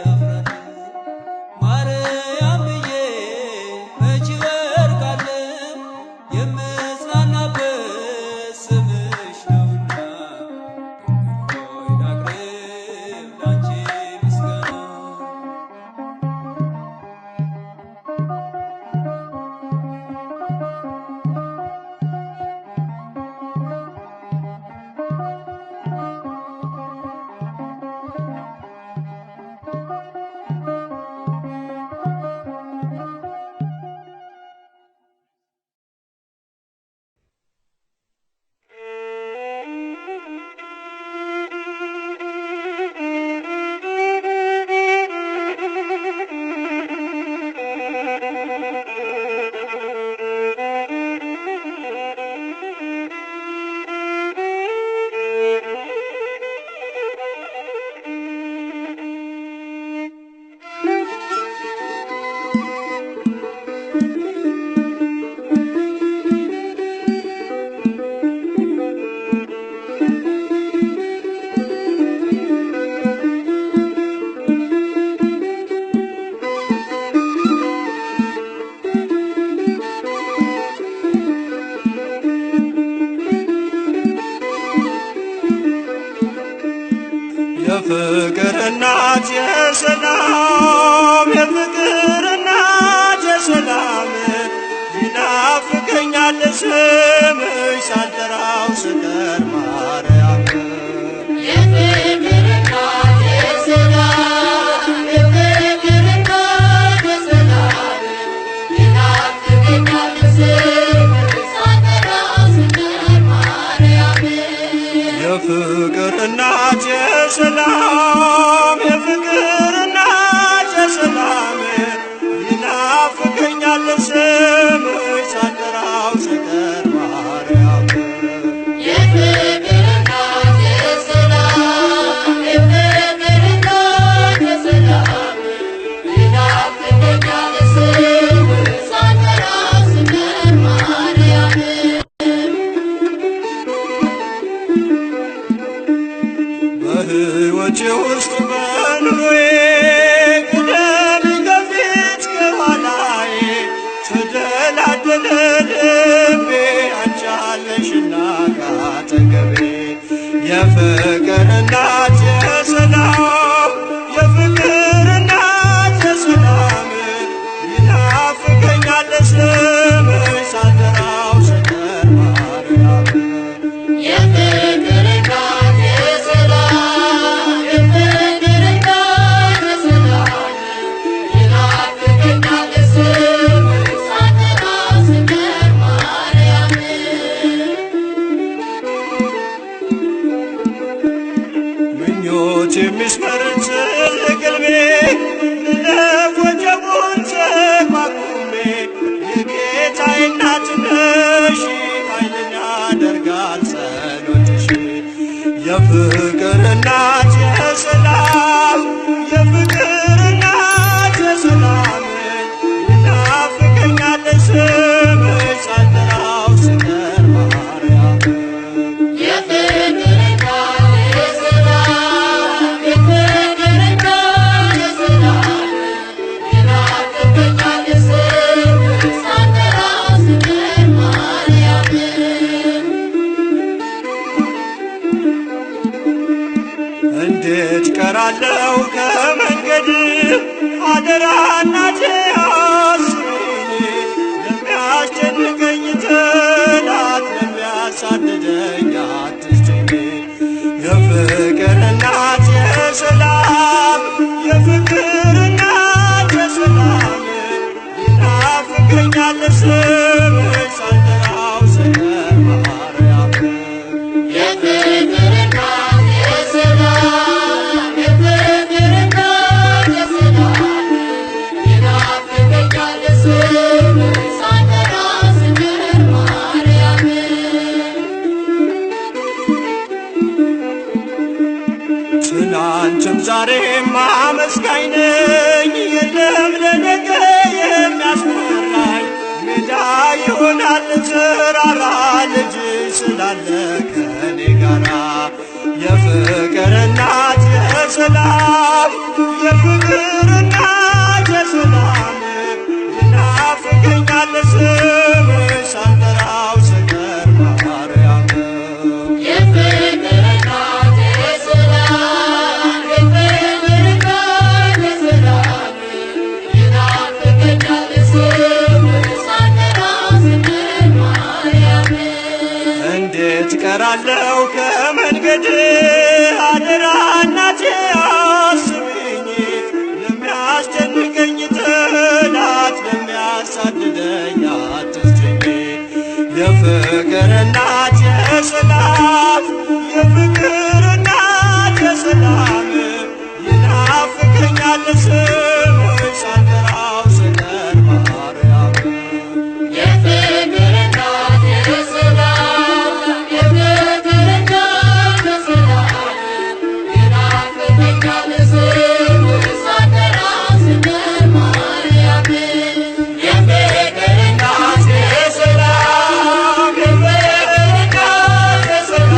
አፍራለሁ ማርያም ብዬ መቼ ወድቃለሁ የምጽናናበት ስምሽ ነውና ድንግል ሆይ ላቅርብ ላንቺ ምስጋና። የፍቅር እናት የሰላም የፍቅር እናት የሰላም ይናፍቀኛል ስምሽ ሳልጠራው ስቀር ማርያም የፍቅር እናት የሰላም የፍቅር እናት የሰላም ይናፍቀኛል ስምሽ ሳልጠራው ስቀር ማርያም የፍቅር እናት የሰላም የፍቅር እናት የሰላም ይናፍቀኛል ስምሽ ሳልጠራው ስቀር ማርያም የፍቅር እናት የሰላም የፍቅር እናት የሰላም ይናፍቀኛል ስምሽ ሳልጠራው ስቀር ማርያም በሕይወቴ ውስጥ በኑሮዬ ቅደም ከፊት ከኋላዬ ተደላደለ ልቤ አንቺ አለሽና ካጠገቤ የፍቅር እናት የሰላም የፍቅር እናት የሰላም ይናፍቀኛል ስምሽ ሳልጠራው ስቀር ማርያም የፍቅር እናት የሰላም የፍቅር እናት የሰላም ይናፍቀኛል ስምሽ ሳልጠራው ስቀር ማርያም ምኞት የሚስመር ትልቅልቤ ልለፍ ወጀቡን ተቋቁሜ የጌታዬ እናት ነሽ ኃይልን ያደርጋል ጸሎትሽ የፍቅር እናት የሰላም የፍቅር እናት የሰላም ይናፍቀኛል ስምሽ ሳልጠራው ስቀር ማርያም የፍቅር እናት የሰላም የፍቅር እናት የሰላም ይናፍቀኛል ስምሽ ሳልጠራው ስቀር ማርያም እንዴት ቀራለው ከመንገድ አደራ እናቴ አስቢኝ ለሚያስጨንቀኝ ጠላት ለሚያሳድደኝ አትስጭኝ የፍቅር እናት የሰላም የፍቅር እናት የሰላም ይናፍቀኛል ስምሽ ሳልጠራው ስቀር ማርያም የፍቅር እናት የሰላም የፍቅር እናት የሰላም ይናፍቀኛል ስምሽ ሳልጠራው ስቀር ማርያም ትናንትም ዛሬም አመስጋኝ ነኝ የለም ለነገ የሚያስፈራኝ ሜዳ ይሆናል ተራራ ልጅ ስላለ ከኔ ጋራ የፍቅር እናት የሰላም የፍቅር እናት የሰላም ይናፍቀኛል ስምሽ ሳልጠራው ስቀር ማርያም የፍቅር እናት የሰላም የፍቅር እናት የሰላም ይናፍቀኛል ስምሽ ሳልጠራው ስቀር ማርያም እንዴት ቀራለው ከመንገድ አደራ እናቴ አስቢኝ ለሚያስጨንቀኝ ጠላት ለሚያሳድደኝ አትስጭኝ የፍቅር እናት የሰላም የፍቅር እናት የሰላም ይናፍቀኛል ስምሽ ሳልጠራው ስቀር ማርያም የፍቅር እናት የሰላም የፍቅር እናት የሰላም ይናፍቀኛል ስምሽ ሳልጠራው ስቀር ማርያም የፍቅር እናት የሰላም የፍቅር እናት የሰላም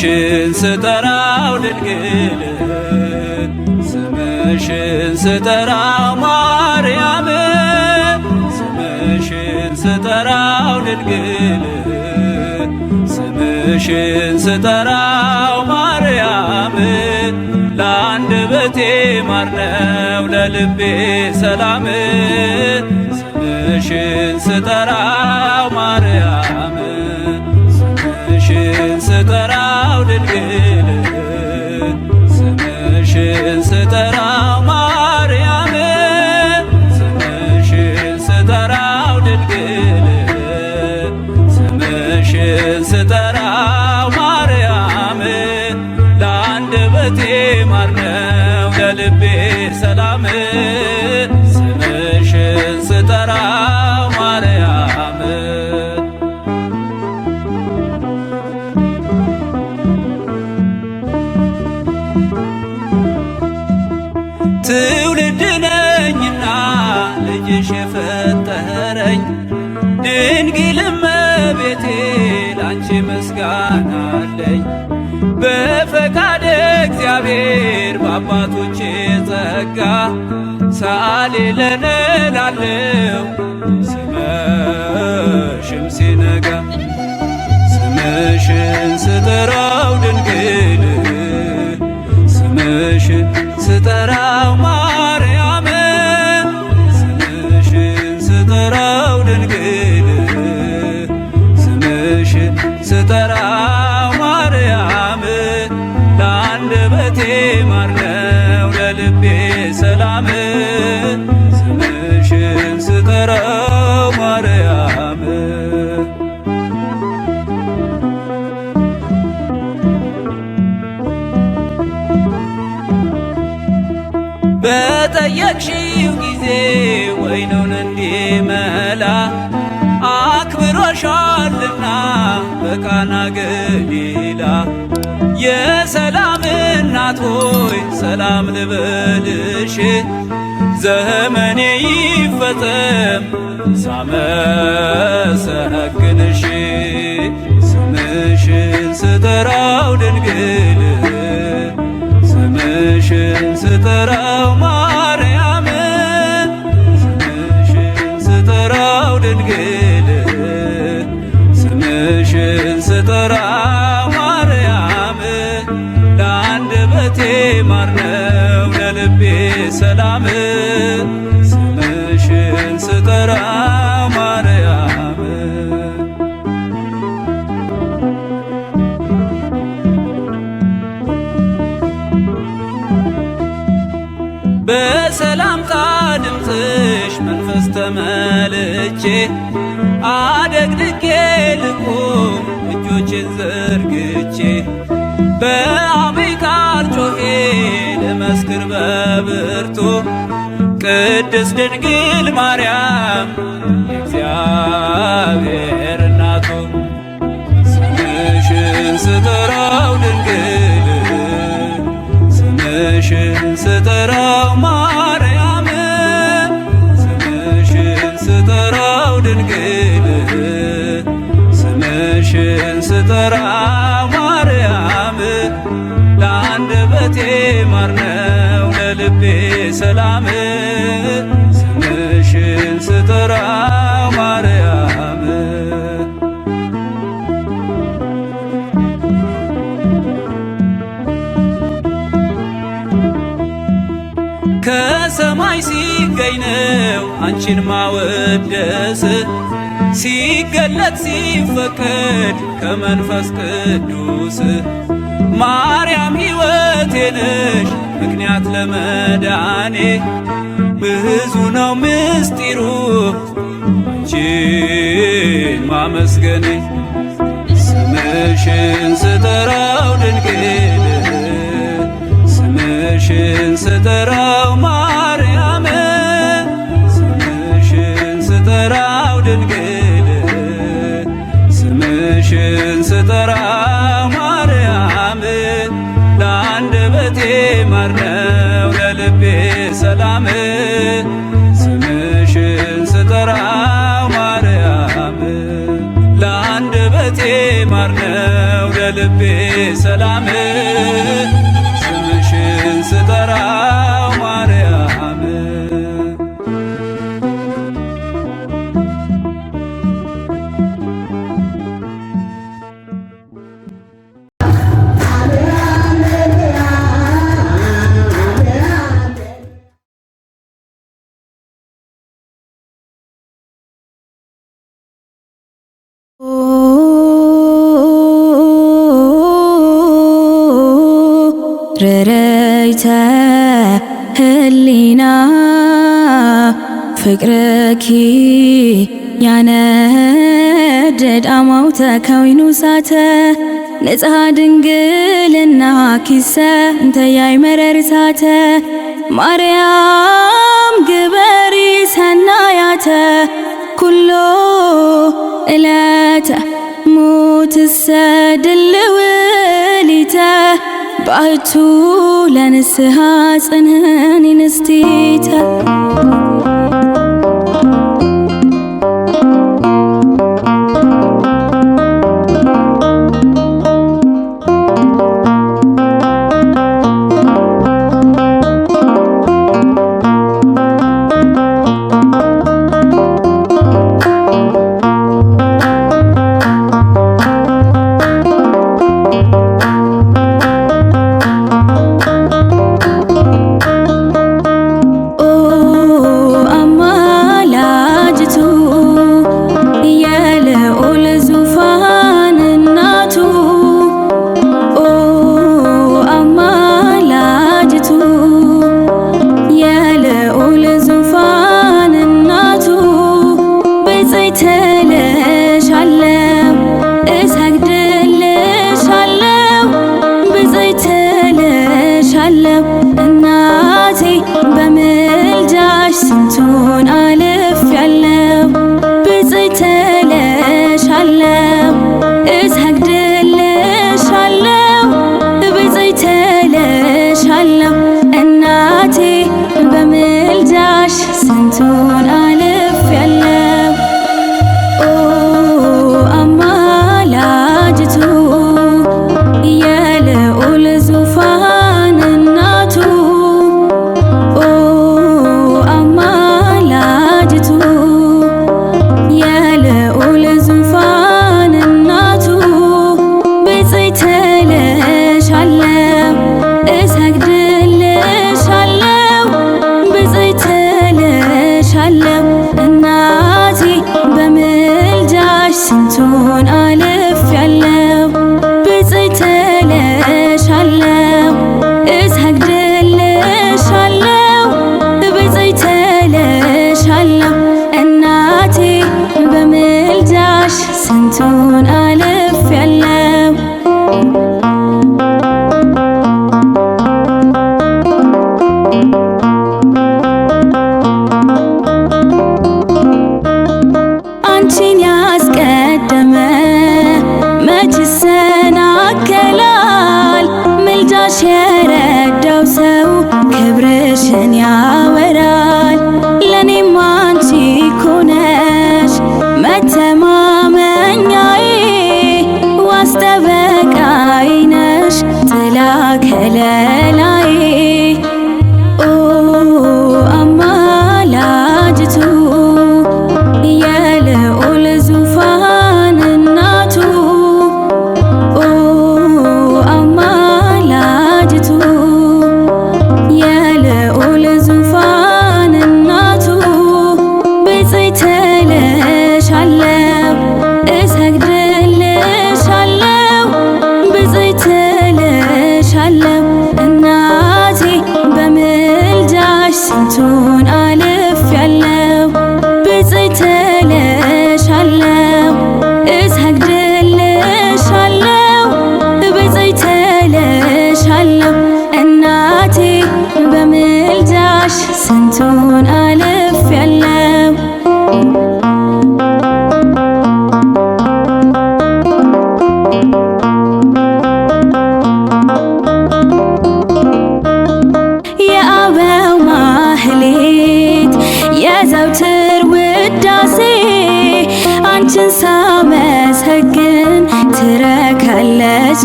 ስምሽን ስጠራው ድንግል ስምሽን ስጠራው ማርያም ስምሽን ስጠራው ድንግል ስምሽን ስጠራው ማርያም ለአንደበቴ ማር ነው ለልቤ ሰላም ስምሽን ስጠራው ማርያም ስምሽን ስጠራው ድንግል ስምሽን ስጠራው ማርያም ስምሽን ስጠራው ድንግል ስምሽን ስጠራው ማርያም ለአንደበቴ ማር ነው ለልቤ ሰላም ስምሽን ስጠራው ማርያም ትውልድ ነኝና ልጅሽ የፈጠረኝ ድንግል እመቤቴ ላንቺ ምስጋና አለኝ። በፈቃደ እግዚአብሔር በአባቶቼ ጸጋ ሳሌ ለነ ላለው ሲመሽም ሲነጋ ስምሽን ስጠራው ድንግል ስምሽን ስጠራው ማርያም ስምሽን ስጠራው ድንግል ስምሽን ስጠራው ማርያም ለአንደበቴ ማር ነው ለልቤ ሰላም ስምሽን ስጠራው ማርያም በጠየቅሽው ጊዜ ወይኑን እንዲመላ አክብሮሻልና በቃና ገሊላ የሰላም እናት ሆይ ሰላም ልበልሽ ዘመኔ ይፈጸም ሳመሰግንሽ ስምሽን ስጠራው ድንግል ስምሽን ስጠራው ማርያም ስምሽን ስጠራው ድንግል ስምሽን ስጠራው ማርያም ለአንደበቴ ማር ነው ለልቤ ሰላም ስምሽን ስጠራው ማርያም በሰላምታ ድምፅሽ መንፈስ ተመልቼ አደግድጌ ልቁም እጆቼን ዘርግቼ በአብይ ቃል ጮኼ ልመስክር በብርቱ ቅድስት ድንግል ማርያም የእግዚአብሔር እናቱ ስምሽን ስጠራው ድንግል ስምሽን ስጠራው ማርያም ስምሽን ስጠራው ድንግል ስምሽን ስጠራው ማርያም ለአንደበቴ ማር ነው ለልቤ ሰላም ስምሽን ስጠራው ማርያም ከሰማይ ሲገኝ ነው አንቺን ማወደስ ሲገለጥ ሲፈቀድ ከመንፈስ ቅዱስ ማርያም ሕይወቴ ነሽ ምክንያት ለመዳኔ ብዙ ነው ምስጢሩ አንቺን ማመስገኔ ስምሽን ስጠራው ድንግል ስምሽን ስጠራው ማርያም ስምሽን ስጠራው ድንግል ስምሽን ስጠራው ማርያም ለአንደበቴ ማር ነው ለልቤ ሰላም ስምሽን ስጠራው ማርያም ለአንደበቴ ማር ነው ለልቤ ሰላም ርርይተ ህሊና ፍቅርኪ ያነድድ አማውተ ከዊኑ እሳተ ንጽሐ ድንግልና ኪሰ እንተ ያይመረር እሳተ ማርያም ግበሪ ሰናያተ ኩሎ እለተ ሙትሰ ድልውሊተ ባሕቱ ለንስሐ ጽንዕኒ ንስቲተ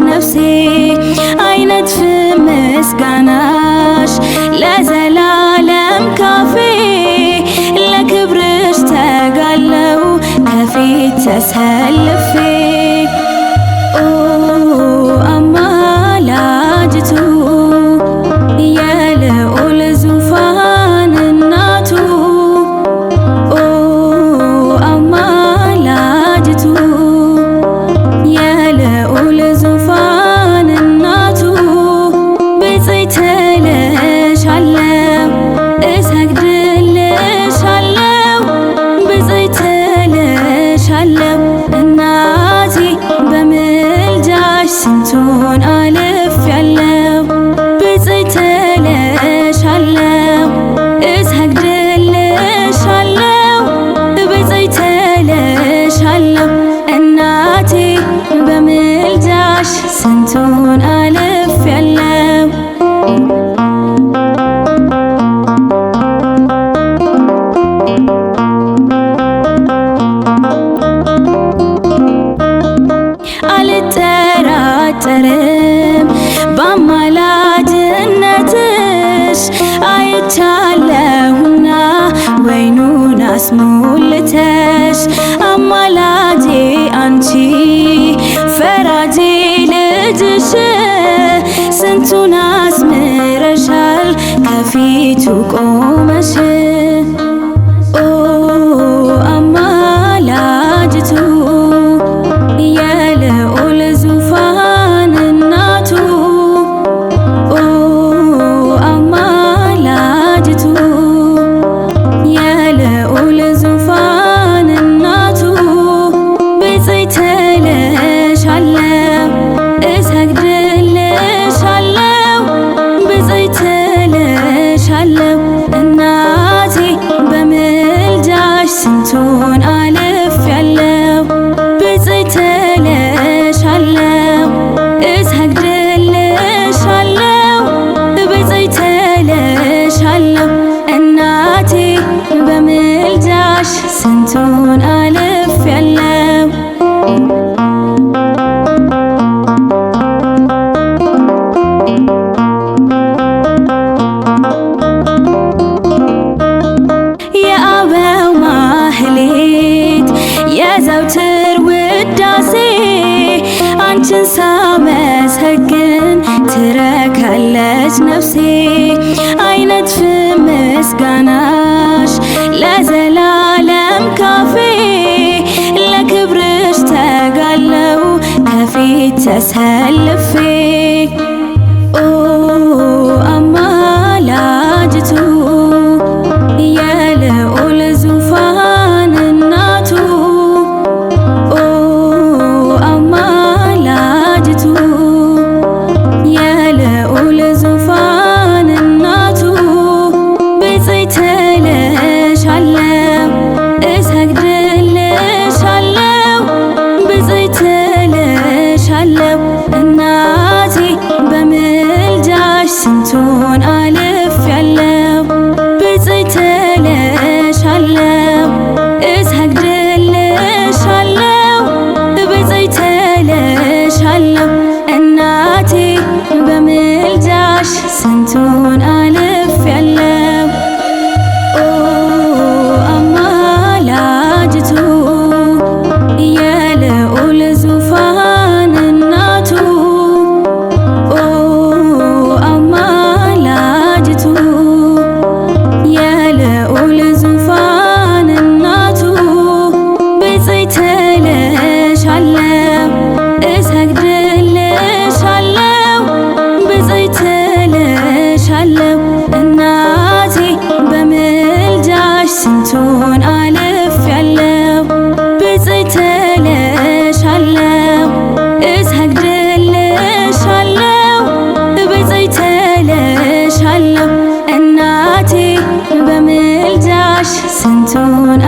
ነፍሴ አይነጥፍም ምስጋናሽ ለዘላለም ካፌ ለክብርሽ ተጋለው ከፊት ተሰልፌ ኦ አማላጅቱ የልዑል ዙፋን እናቱ ኦ አማላጅቱ የልዑል ዙፋን ስንቱን አልፌያለሁ። አልጠራጠርም በአማላጅነትሽ አይቻለሁና ወይኑን አስሞልተሽ አማላጄ አንቺ ፈራጄ ልጅሽ ስንቱን አስምረሻል ከፊቱ ቆመሽ ኦ አማላጅቱ የልዑል ዙፋን እናቱ ኦ አማላጅቱ የልዑል ዙፋን እናቱ ብፅዕት እልሻለሁ እሰግድልሻለሁ ብፅዕት እልሻለሁ እናቴ በምልጃሽ ስንቱን አልፌያለሁ ብፅዕት እልሻለሁ እሰግድልሻለሁ ብፅዕት እልሻለሁ እናቴ በምልጃሽ ስንቱን አልፌያለሁ። የአበው ማህሌት የዘውትር ውዳሴ አንቺን ሳመሰግን ትረካለች ነፍሴ አይነጥፍም ምስጋናሽ ለዘላለም ካፌ ለክብርሽ ተጋለው ከፊት ተሰልፌ ኦ አማላጅቱ የልዑል ዙፋን እናቱ ኦ አማላጅቱ የልዑል ዙፋን እናቱ ብፅዕት እልሻለሁ እሰግድልሻለሁ ብፅዕት እልሻለሁ እናቴ በምልጃሽ ስንቱን አልፌያለሁ ብፅዕት እልሻለሁ እሰግድልሻለሁ ብፅዕት እልሻለሁ እናቴ በምልጃሽ ስንቱን አልፌያለሁ ኦ አማላጅቱ የልዑል ዙፋን እናቱ ኦ አማላጅቱ የልዑል ዙፋን እናቱ ብፅዕት እልሻለሁ እሰግድልሻለሁ ብፅዕት እልሻለሁ እናቴ በምልጃሽ ስንቱን አልፌያለሁ ብፅዕት እልሻለሁ እሰግድልሻለሁ ብፅዕት እልሻለሁ እናቴ በምልጃሽ ስንቱን